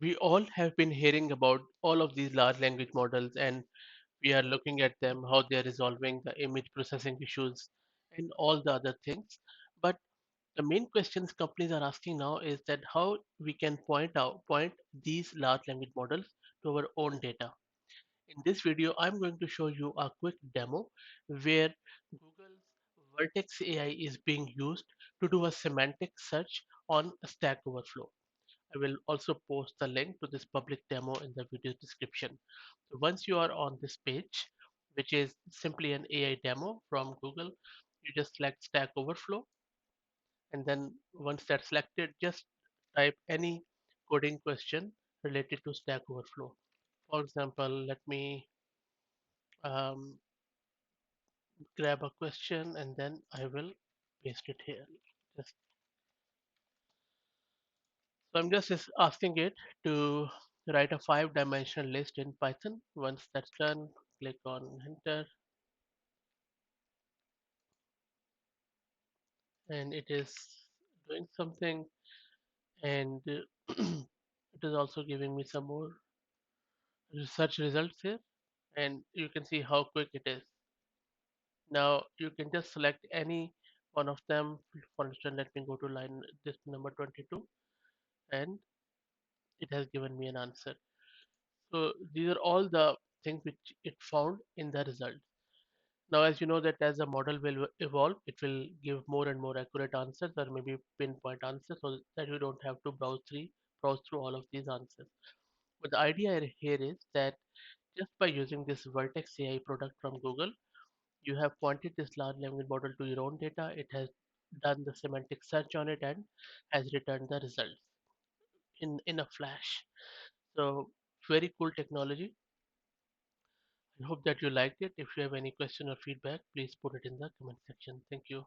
We all have been hearing about all of these large language models, and we are looking at them, how they are resolving the image processing issues and all the other things. But the main questions companies are asking now is that how we can point these large language models to our own data. In this video, I'm going to show you a quick demo where Google's Vertex AI is being used to do a semantic search on Stack Overflow. I will also post the link to this public demo in the video description. So once you are on this page, which is simply an AI demo from Google, you just select Stack Overflow, and then once that's selected, just type any coding question related to Stack Overflow. For example, let me um, grab a question and then I will paste it here. Just, so I'm just asking it to write a five-dimensional list in Python. Once that's done, click on enter, and it is doing something, and it is also giving me some more search results here, and you can see how quick it is. Now you can just select any one of them. For instance, let me go to line this number 22, and it has given me an answer. So these are all the things which it found in the result. Now, as you know that as the model will evolve, it will give more and more accurate answers or maybe pinpoint answers so that you don't have to browse through all of these answers. But the idea here is that just by using this Vertex AI product from Google, you have pointed this large language model to your own data. It has done the semantic search on it and has returned the results in a flash. So very cool technology. I hope that you liked it. If you have any question or feedback, please put it in the comment section. Thank you.